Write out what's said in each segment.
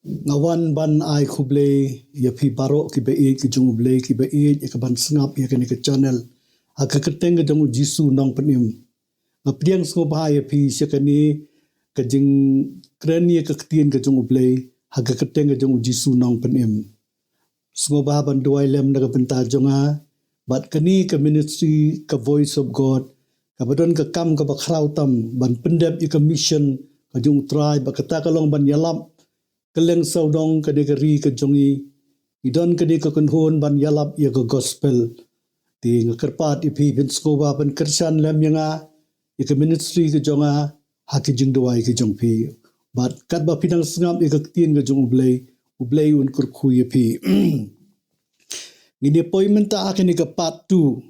ngawan ban ai khuble ya phi baro ki be ki jung ble ki be ya ka ban sngap ya ka ni ka channel ha ka keteng ka jung jisu nong panim ngapriang sko ba ya phi se ka ni ka jing kren ya ka ktien ka jung ble ha ka keteng ka jung jisu nong panim sko ba ban duai lem na ka benta jonga bat kani ka ministry ka voice of god ka badon ka kam ka ba khrau tam ban pendep ya ka mission ka jung try ba kata ka long ban yalap keleng saudong kade kari ke jongi idon kade ka kunhon ban yalap ya ka gospel ti ngakerpat ipi bin skoba ban kersan lem yanga ya ka ministry ke jonga haki jing dawai ke jong pi bat kat ba pinang sngam ya ka tien ke jong ublei un kurkhu ya pi ngini appointment ta akini ka part 2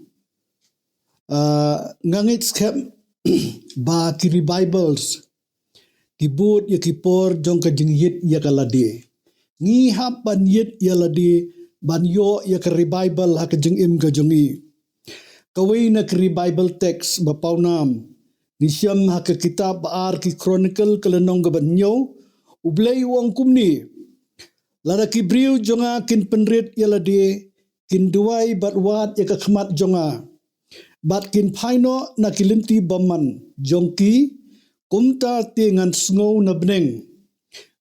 ngangit skep ba kiri bibles kibut ya kipor jong ka jingyit ya kaladi ngi hap ban yit ya ladi ban yo ya ka revival ha ka jingim ka jongi kawai na ka revival text ba paunam ni syam ha ka kitab ar ki chronicle kalanong ga ban nyo ublei wong kumni lara ki briu jonga kin penrit ya ladi kin duai bat wat ya ka khmat jonga bat kin phaino na kilinti baman jongki kumta ti ngan sngow na bneng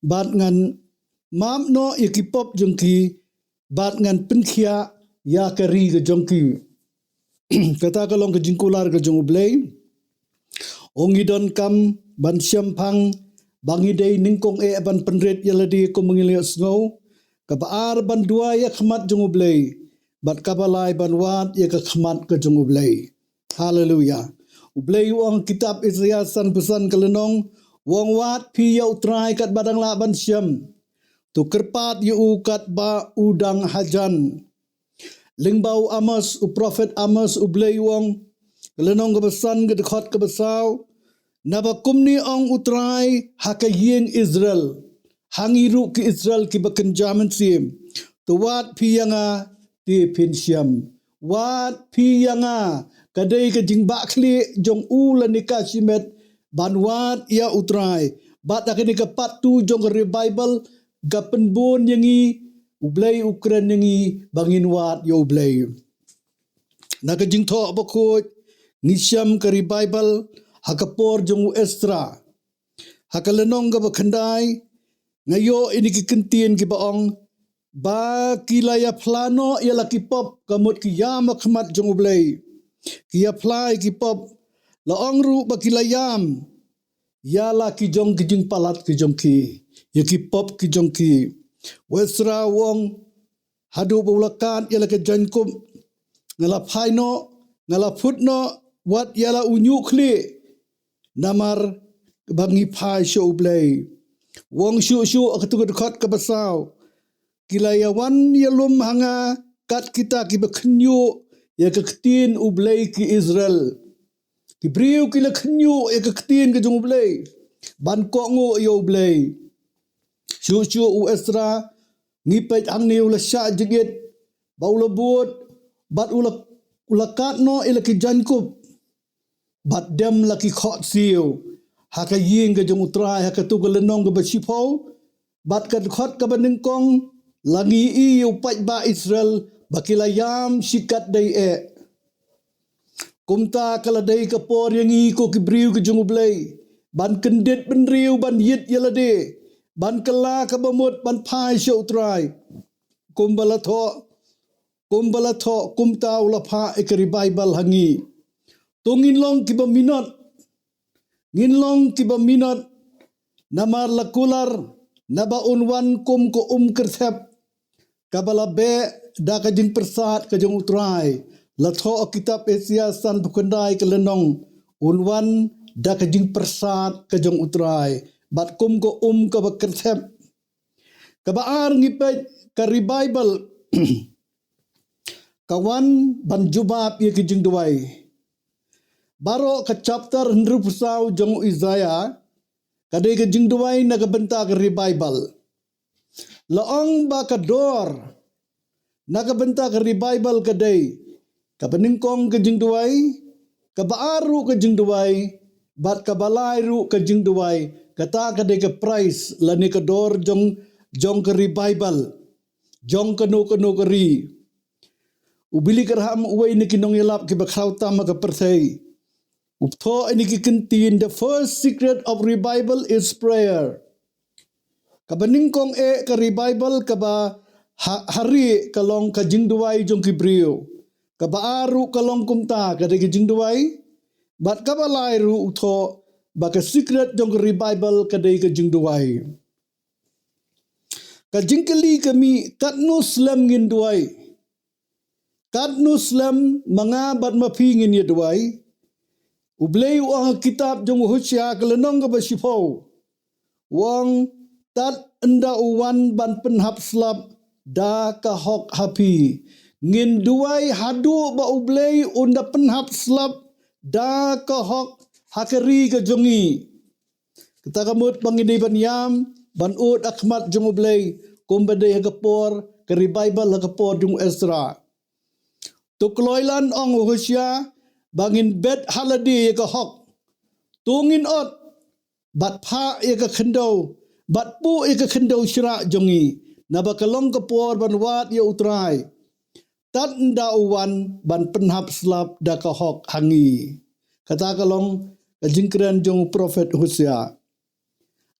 bat ngan mam no ikipop jongki bat ngan pinkhia ya kari ga jongki kata kalong ka jingkular ga jong blei ongidon kam ban syampang bangidei ningkong ban penret yaladi ko mengili sngow ka baar ban dua ya khmat jong blei bat kabalai ban wat ya ka khmat ka jong blei hallelujah ublei wong kitab Isaiah san pesan kelenong wong wat pi yau trai kat badang la ban syam tu kerpat yu kat ba udang hajan lingbau Amos u prophet Amos ublei wong kelenong kebesan ke dekat kebesau naba kumni ong utrai hakayeng Israel hangiru ki Israel ki bakenjaman sim tu wat pi yanga ti pin syam wat pi yanga kadai ke jingba kli jong ula nika simet banwat ya utrai bat akini ke patu jong revival ga penbon yangi ublei ukren yangi bangin wat yo ublei na ke jing tho bako nisham ke revival hakapor jong Estra hakalenong ga bakhandai ngayo ini ki kentien ki baong ba kilaya plano ya laki pop kamut ki yama khmat jong ublei ki apply ki pop la ongru bakilayam ya la ki jong ki jing palat ki jong ki ya ki pop ki jong ki wesra wong hadu bulakan ya la ke jankum ngala phaino ngala phutno wat ya la unyu khli namar bangi phai show play wong shu akatu khat ka basau kilayawan ya lum hanga kat kita ki bakhnyu ya kaktin ublei ki Israel ki briu ki lakhnyu ya kaktin ke jong ublei ban ko ngo yo ublei shu u Esra ngi pej ang niu la sha jigit baula bot bat ulakat no ila ki jankup bat dem la ki khot siu haka ying ke jong utrai haka tu gelenong ke basipo bat ka khot ka baningkong langi i upaj ba Israel bakilayam sikat day kumta kala day kapor yang i ko kibriu ke jong ublei ban kendit ben riu ban yit yalade ban kala ka bamut ban phai show try kumbala tho kumta ula pha ekri bible hangi tungin long ki ba minot namar lakular naba unwan kum ko kerthep kabala be da ka jing persat ka jong utrai la tho kitab Asia san bukandai ke lenong unwan da ka jing persat ka jong utrai bat kum ko ka bakerthep ka baar ngipe ka revival kawan ban jubab ye ki jing duai baro ka chapter 100 jong Isaiah kadai ka jing duai na ka benta ka revival laong ba ka dor nakabenta ka revival kadai kabaningkong ka jingduai kabaaru ka jingduai bat kabalai ru ka jingduai kata kadai ka price lani ka dor jong jong ke revival, jong kano keri. Ubili kerham uwe ini kinong yelap ki bakraw tama ka perthai. Upto ini ki kentin, the first secret of revival is prayer. Kabaning kong ka revival kaba hari kalong ka jingduway jong kibriyo. Kaba aru kalong kumta kada ki jingduway. Bat kaba lairu upto baka secret jong revival kada ki jingduway. Ka jingkali kami katnus lam nginduway. Katnus lam mga bat mapingin yaduway. Ublay ang kitab jong Hosea kalanong ka basipaw. Wang tat enda uwan ban penhap slap da kahok hapi. Ngin duay hadu ba ublay unda penhap slap da kahok hakeri ka jongi. Kita kamut panginiban yam ban ud akmat jong ublay kumbaday hagapor ka revival hagapor jong Ezra. Tukloilan ong Hosea bangin bet haladi ka hok. Tungin ot bat pa ka kendaw. Bat pu ka kendaw syira jongi. Nabakalong kapor ban wat ya utray. Tat nda uwan ban penhap slap da ka hok hangi. Kata kalong kajingkren jong prophet Hosea.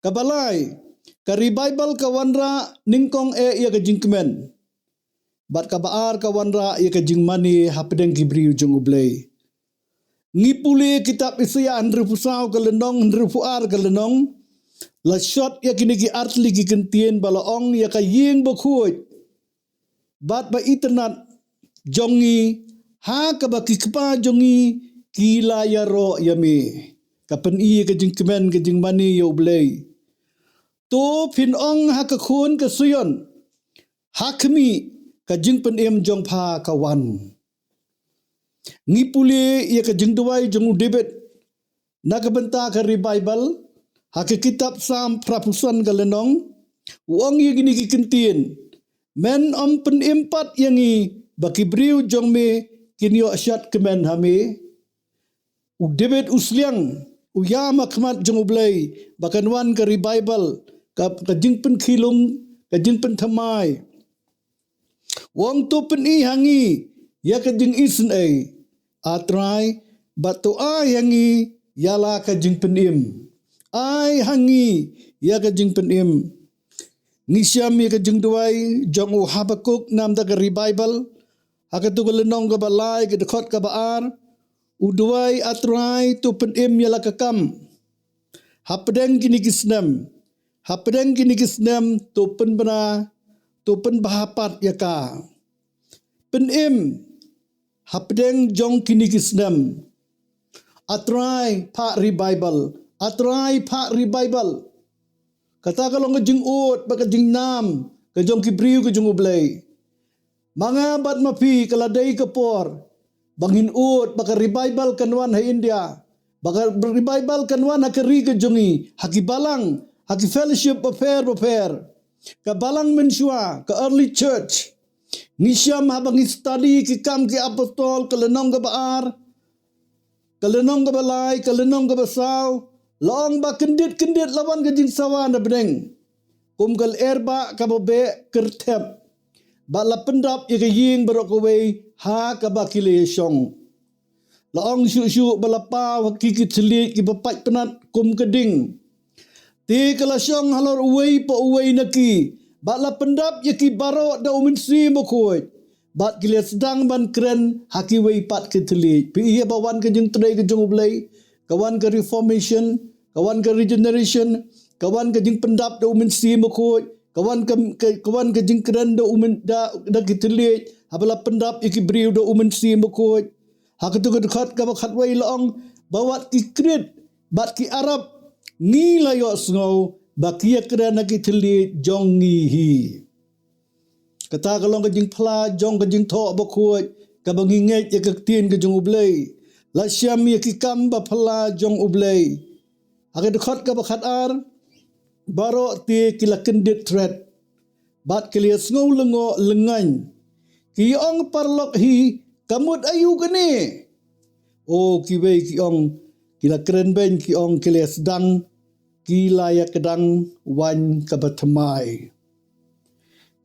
Kabalay ka revival kawanra ningkong ya kajingkemen. Bat kabaar kawanra ya kajingmani hapedeng kibriu jong ublay. Ngipuli kitab Isaya Andri Pusau kalenong Andri Puar kalenong la shot ya kini ki artli ki kentien balaong ya kaying bakuit bat ba internet jongi ha ka ba kikpa jongi kila ya ro yami kapen i ka jingkemen ka jingmani ya ublay to pinong ha ka khun ka suyon hakmi ka jingpen em jong pha kawan. Ngipuli ia ka jingduway jong David nakabenta ka revival haki kitab Sam prapusan galenong uang ia gini kikentin men om pen empat yangi bakibriu jong me kinyo asyat kemen hame u David usliang uyama kmat jong ublay bakanwan ka revival ka jingpen khilung ka jingpen thamai wong tu pen i hangi ya ka jing isen ay atray batu ay hangi yala ka jing penim ay hangi ya ka jing penim ngisyam ya ka jing duway jong u Habakuk nam da ka revival hakatu galenong ka balay ka dekot ka baar u duway atray tu penim yala ka kam hapedeng kini kisnem tu pen bena tu pen bahapat ya ka penim hapdeng jong kini kisnem atray pa revival kata kalong ka jing ut baka jing nam ka jong kibriu ka jong ublay mga bat mapi kaladay kapor banghin ut baka revival kanwan ha India baka revival kanwan ha kari ka jongi hakibalang haki fellowship paper kabalang mensua ka early church ngisyam habang study kikam ki apostol kalenong ka baar kalenong ka balay kalenong ka basaw laong ba kendit lawan ka jing sawan na beneng kumkal erba ka babe kertep ba la pendap ya kaying barokaway ha ka ba kilesyong laong syu balapa hakikit selit ki bapat penat kum keding ti kalasyong halor uway pa uway naki batla pendap ya ki baro da uminsi mokoy bat kilia sedang ban keren haki wei pat ke telit pi ia bawan ke jeng tray ke jeng ublay kawan ke reformation kawan ke regeneration kawan ke jeng pendap da uminsi mokoy kawan ke jeng keren da umin da ki telit habala pendap ya ki briu da uminsi mokoy hakatu ke dekat ka bakat wei laong bawat ki kret bat ki arab ngi layo sngau bakia kerana kita lihat jong ngihi. Kata kalau kajing pala jong kajing thok bakuat kabanginget ya kaktin kajong ublay. La syam ya kikam ba pala jong ublay. Akan dekat ka bakat ar baro ti kila kendit threat. Bat kiliya sngau lengo lengan. Kiong parlok hi kamut ayu kene. Oh kiwei kiong kila keren ben kiong kiliya sedang kilaya kedang wan kabatamai.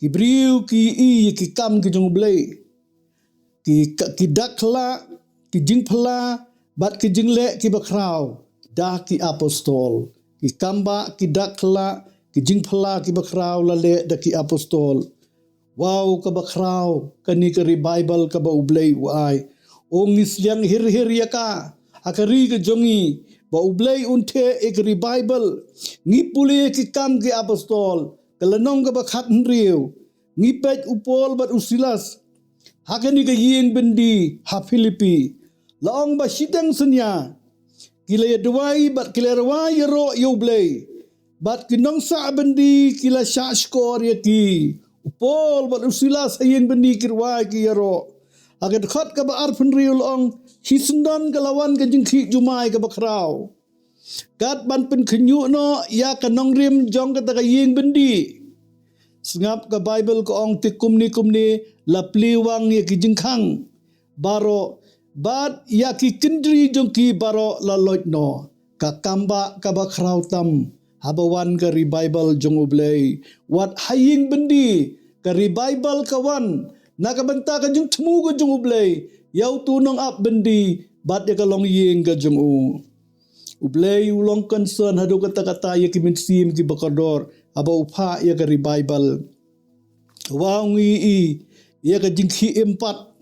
ki briu ki i ki kam ki jong blei ki dakla ki jing phala bat ki jing le ki bakrau da ki apostol ki kamba ki dakla ki jing phala ki bakrau la le da ki apostol wow ka bakrau kani ka revival ka ba ublei wai ong nisliang hir ya ka akari ka jongi ba ublei unte ek revival ngi puli ki kam ki apostol kalanong ka bakhat nriu ngi pet upol bat usilas hakani ka ying bendi ha Filipi laong ba sidang senya kila ya duai bat kila rawai ro ublei bat kinong sa bendi kila sha skor ya ki upol bat usilas ying bendi kirwai ki ro agat khat ka ba arpun riu laong hisundan kalawan ka jingki jumai ka bakrau kat ban pen kenyu no ya kanong rim jong ka taka ying bendi sengap ka Bible ko ong ti kumni la pliwang ya ki jingkhang baro bat ya ki kendri jong ki baro la loit no ka kamba ka bakrau tam habawan ka revival jong ublei wat haying bendi ka revival kawan nakabanta ka jong temu ka jong ublei yau tunong ap bendi bat ya kalong ying ka jong ublei ulong concern hadu kata-kata ya ki minsim ki bakador aba upha ya ka revival wangi i ya ka jingki empat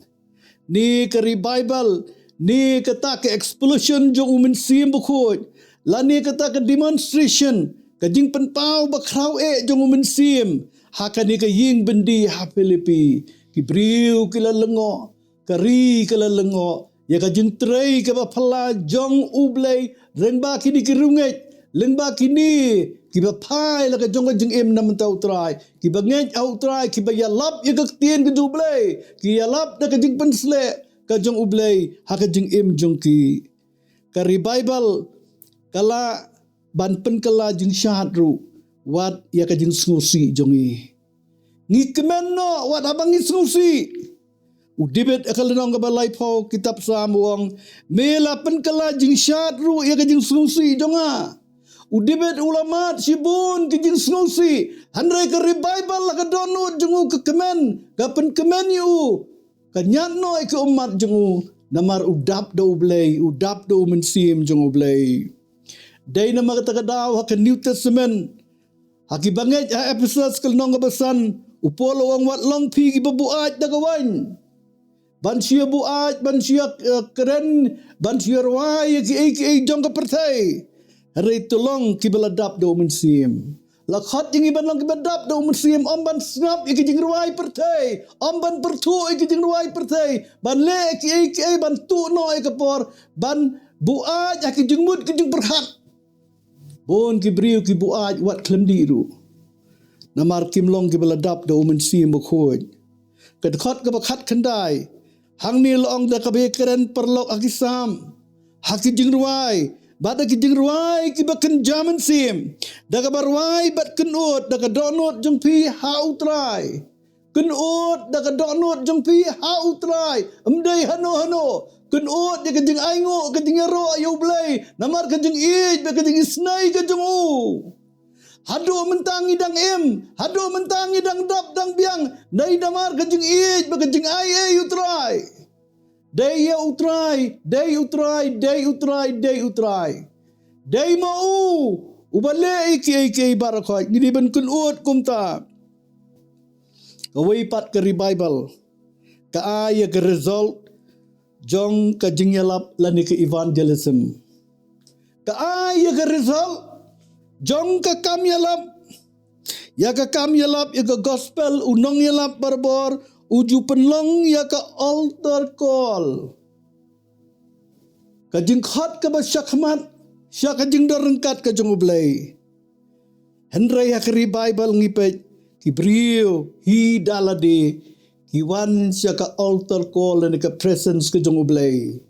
ni ka revival ni kata ka explosion jong minsim bukhoj la ni kata ka demonstration ka jing penpau bakrau jong minsim hakani ka ying bendi ha Filipi ki briu ki la lengo kari ki la lengo ya ka jing trei ka ba phala jong ublei renba ki di kirunget lengba kini ki ba phai la ka jong ka jing em nam tau trai ki ba ngej au trai ki ba ya lap ya ka tien ka ublei ki ya lap da ka jing pensle ka jong ublei ha ka jing em jong ki ka revival kala ban pen kala jing syahat ru wat ya ka jing sngusi jongi ni kemen no wat abang ni sngusi udibet akalenong ka balai po kitab samuang mela pen kala jing syahat ru ya ka jing sngusi jonga udibet ulamat sibun ki jing sngusi handrai ka revival la ka donut jongu ka kemen ka pen kemen yu ka nyatno ke umat jongu namar udap do ublei udap do mensim jong ublei dai nama kata kadaw ha New Testament haki banget ha episode kalnong kabasan upolo ang watlong pi ibabuat dagawan ban siya buat ban siya keren ban siya rawai ki jong ka pertai hari tulong ki baladap do mensim lakhat jing iban lang ki badap do mensim omban snap ki jing rawai pertai omban pertu ki jing rawai pertai ban le ki ban tu no ka por ban buat ki jing mut ki jing perhat bon ki briu ki buat wat klemdi ru namar kimlong ki baladap do mensim bukhoj kadkhat ka bakhat khandai hang ni long da ka be keren perlok akisam haki jing ruai bada ki jing ruai ki baken jaman sim da ka barwai bat kenut da ka donut jong pi hau trai kenut da ka donut jong pi hau trai amdai hano kenut dia kejing aingo kejing ro ayo blai namar kejing ij be kejing isnai kejing hado mentangi dang hado mentangi dang dap dang biang dai damar kejing ij be kejing ai utrai dai utrai dai mau ubale iki barakoi ni ben kenut kumta kawai pat ke revival ka aya ke result jong ka jingyalap lani ke evangelism ka aya ka result jong ka kamyalap ya ka kamyalap ya ka gospel unong yalap barbor uju penlong ya ka altar call ka jingkhat ka ba syakmat sya ka jing dorengkat ka jong ublei hendrai ya ka revival ngipet kibriu hi dalade Iwan siya ka altar call na ka presence ka jong ublei.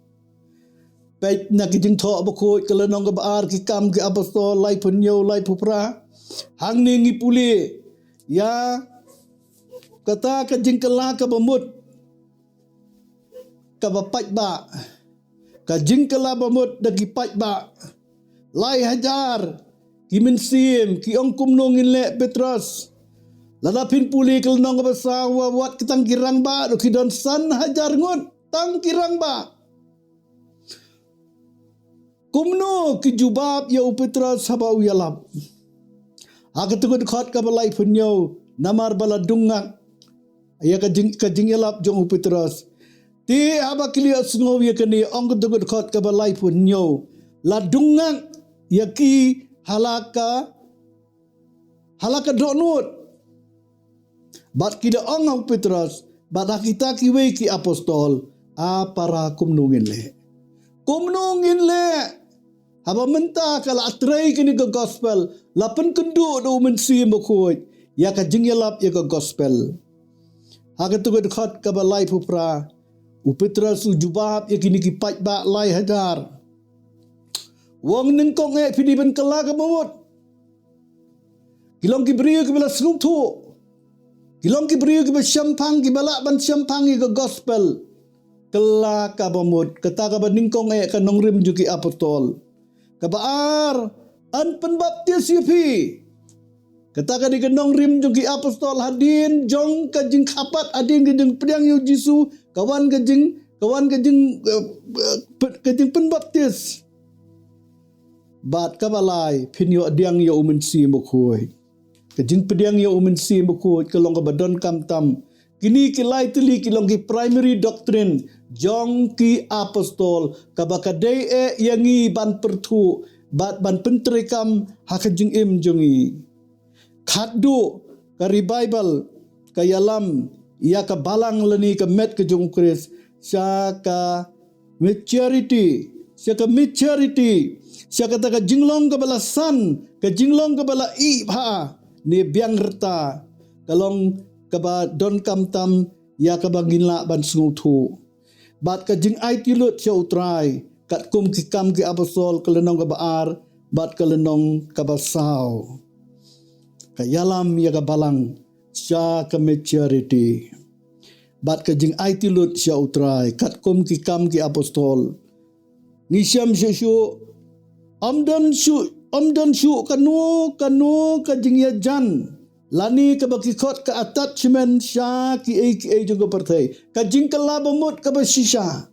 Pait na ki jing tho abako kalanong ka baar ki kam ki apostol lai punyo lai pupra. Hang ni ngi puli. Ya kata ka jing kala ka bamut. Ka bapat ba. Ka jing kala bamut dagi pat ba. Lai hajar ki mensim ki ong kumnong le Petrus. Lalapin puli kelenong ke besawa buat ketang kirang ba do kidon san hajar ngut tang kirang ba. Kumno ki jubab ya upitra sabau yalap. Aga tukut khot ka balai punyo namar bala dungak. Ya kajing yalap jong upitras. Ti aba kili asngo ya kani ong tukut khot ka balai punyo. La dungak ya ki halaka donut. Bat kida ong upitras. Bat kita kiwe ki apostol. Para kumnungin le. Kumnungin le. Haba mentah kala atrai kini ke gospel. Lapan kendu do mensi mokoi. Ya ka jingyalap ya ke gospel. Haga tu ke dekat ke balai pupra. Upitra su jubab ya kini ki paj ba lai hajar. Wong nengkong pidi ben kala ke mamut. Kilong ki beriu ke bala sunguk tu. Kilong ki beriu ke bala syampang ki bala ban syampang ke gospel. Kala ka mamut. Kata ka ba nengkong ka nongrim juki apostol. Kabaar an penbaptis yupi. Katakan di kenong rim jong ki apostol hadin jong kajing kapat adin kajing pedang yu Jisu kawan kajing penbaptis. Bat kabalai pinyo adiang yu umensi mokoi. Kajing pedang yu umensi mokoi kelong kabadon kamtam. Kini kilai tili kilong ki primary doctrine jong ki apostol kabakadai yangi ban pertu ban pentrikam hakajing jongi khaddu ka revival ka yalam ya ka balang lani ka met ka jong kris sya ka maturity sya ka ta ka jinglong ka bala san ka jinglong ka bala i bha ni biang rta kalong kaba don kamtam ya kaba ginla ban sungutu bat ka jing ai tilut sya utrai kat kum ki kam ki apostol kelenong ka baar bat kelenong ka basau ka yalam ya ka balang sya ka maturity bat ka jing ai tilut sya utrai kat kum ki kam ki apostol nisiam syu amdan syu kanu ka jing ya jan lani ka bakikot ka attachment sya ki juga partai. Ka jing kala bamut ka basisya.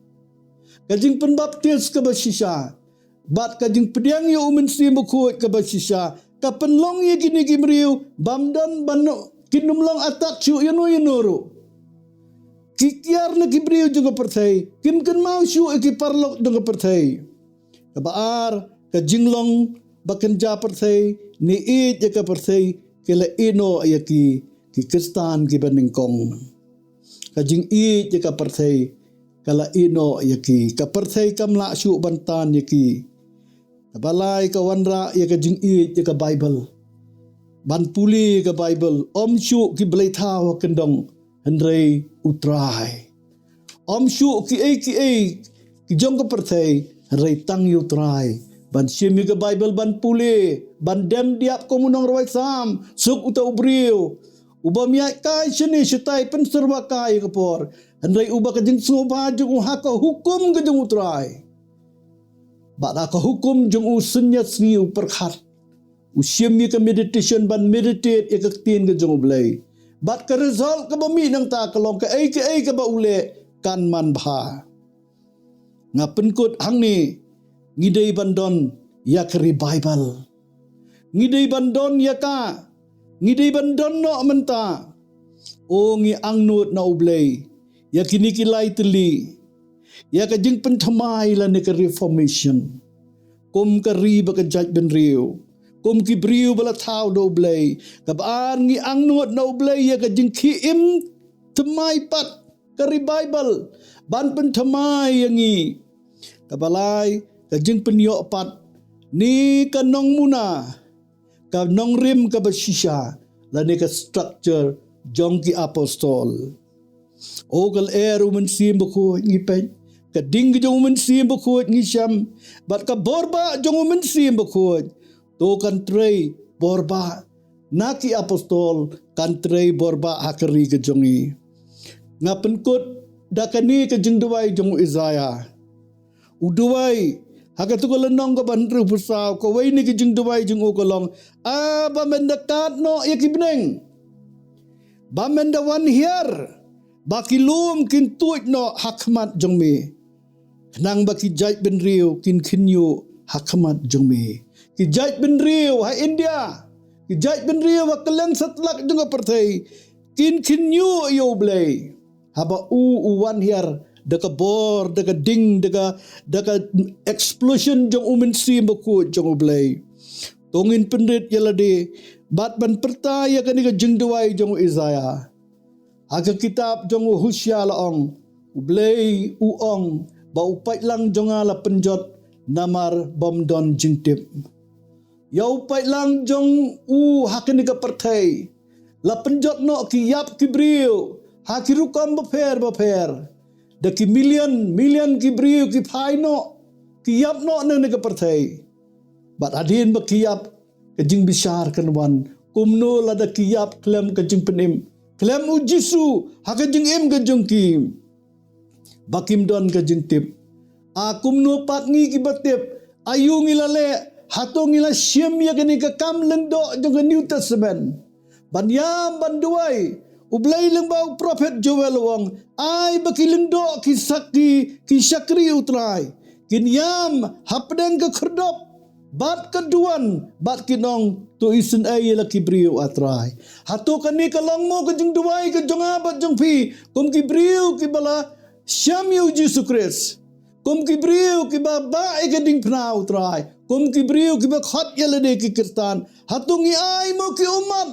Ka jing penbaptis ka basisya. Bat ka jing pediang yu umensi mukut ka basisya. Ka penlong ye gini gimriu bamdan banu kinumlong attach yu yunuru. Kikiar na gibriu juga partai. Kim kan mau syu iki parlok juga partai. Ka baar ka jinglong bakenja partai ni it ya ka partai. Kila ino ya ki kristan ki baningkong. Kajing i ya ka partai. Kala ino ya ki. Ka partai kam la syuk bantan ya ki. Kabalay ka wanra ya ka jing i ya ka Bible. Ban puli ka Bible. Om syuk ki belay tau kendong. Hendray utray. Om syuk ki jong ka partai. Hendray tang utray. Ban simi ke Bible ban puli ban dem diap komunong rawai sam suk uta ubriu uba miai kai sini syutai penserba kai kapor handai uba kajing suba jung haka hukum ke jung utrai ba ka hukum jung usunya sni uperkhat usyemi ke meditation ban meditate ekaktin ke jung blai bat ke result ke bami nang ta kelong ke ke ba ule kan man bha ngapen kut hang ni ngidei bandon ya ke revival. Ngidei bandon ya ka. Ngidei bandon no menta. O ngi angnut na ublay. Ya kini kilay tili. Ya ka jing pentamay la ni ke reformation. Kum ka riba ka judgment riyo. Kum ki briyo bala tao do ublay. Kabaan ngi angnut na ublay ya ka jing kiim tamay pat ka revival. Ban pentamay yangi. Kabalay kajing penyo pat ni kanong muna kanong rim ka basisya lani ka structure jong ki apostol o kal eru mensim bako ngipen ka ding jong mensim bako ngisham bat ka borba jong mensim bako to kan trei borba naki apostol kan trei borba hakari ka jongi ngapen kot dakani ka jing duwai jong Isaiah uduwai haka tu ko lenong ko bandru pusaw ko wai ni kijing duwai jing ukolong aba mendekat no ya kibneng Bamendawan hier. Baki lum kin tuit no hakmat jong me. Nang baki jait ben riu kin kinyo hakmat jong me. Ki jait ben riu ha India. Ki jait ben riu wa keleng satlak jong partai. Kin kinyo yo blay. Haba uwan hier. Daka bor, daka ding, daka explosion jong umensi baku jong blay. Tongin pendrit yalade. Bat ban pertaya kan ika jengduai jong Isaiah. Aga kitab jong Hosea laong. Ublay uong. Ba upait lang jong ala penjot namar bomdon jingtip. Ya upait lang jong hakin ika pertai. La penjot no ki yap ki brio. Hakirukam baper. Daki million ki brio ki pai no. Ki yap no nang ika pertai. Bat adin ba ki yap kajing bisar kanwan. Kumno lada ki yap klem kajing penim. Klem ujisu hakajing em kajing kim. Bakim don kajing tip. Kumno patngi ki batip. Ayu ngilale. Hato ngila siem ya kani ka kam lengdo jong New Testament. Banyam banduai. Ublay lang ba prophet Joel wang. Ay baki lengdo ki sakri utray. Kinyam hapdeng ka kerdop. Bat keduan, bat kinong tu isen ay laki brio atray. Hato kani kalong mo kajong duway kajong abat jong pi. Kum ki brio ki bala siyam yu Jesus Christ. Kum ki brio ki babae kading pnau tray. Kum ki brio ki bakhat yalade ki kirtan. Hato ngi ay mo ki umat.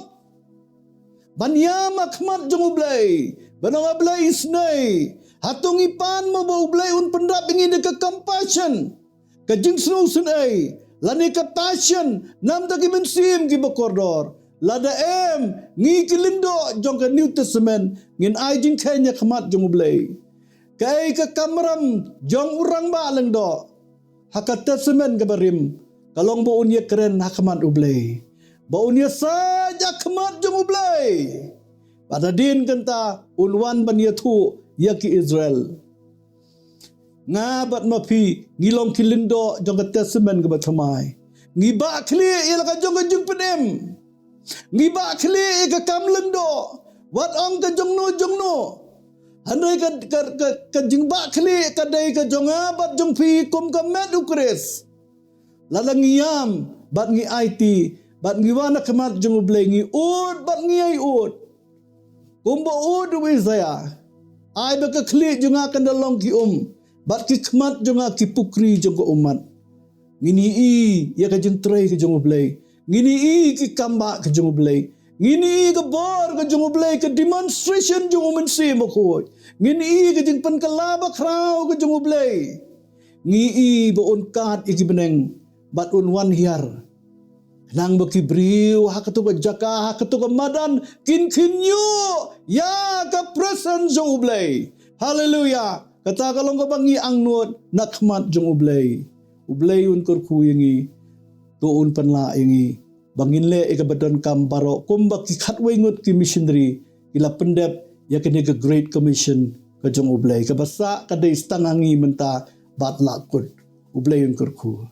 Banyam akmat jong ublay. Banang ablay isnay. Hato ngi pan mo ba ublay un pendap ingin deka compassion. Kajing snow ay. Lani ka passion, nam taki mensim ki bakordor. Lada ngi kilindo jong ka New Testament, ngin ay jing kanya kamat jong ublay. Kay ka kamram jong urang ba lang do. Haka Testament ka barim, kalong ba unya keren hakamat ublay. Ba unya saja kamat jong ublay. Pada din kanta unwan ban yatu yaki Israel. Ngabat mapi ngilong kilindo jong ka Testament ka batamay. Ngiba kli ila ka jong penem. Ngiba kli ka kamleng do. Wat ong ka jong no. Handai ka jingba kli ka dai ka jong abat jong pi kum ka med ukres. Lalang ngiyam bat ngi IT bat ngiwana kamat jong ublay ngi ud bat ngi ay ud. Kumba ud wi saya. Ay ba ka kli jong akan dalong ki Bat ki kmat jonga ki pukri jong umat. Ngini ya ka jeng tray ka jong ublay. Ngini ki kamba ka jong ublay. Ngini ka bor ka jong ublay ka demonstration jong umensi mo ko. Ngini ka jeng pankalaba kraw ka jong ublay. Ngi ba unkat iki beneng bat unwan hiar. Nang baki briu hakatu ka jaka hakatu ka madan kinyo ya ka presence jong ublay. Hallelujah. Kata kalong ka bangi ang nuot nakmat jong ublay. Ublay un kurku yangi. Tuun panla yangi. Banginle ikabadan kambaro. Kumbak kikatwengot ki missionary. Ila pendep yakini ka Great Commission ka jong ublay. Kabasa kada istangangi menta bat lakot. Ublay un kurku.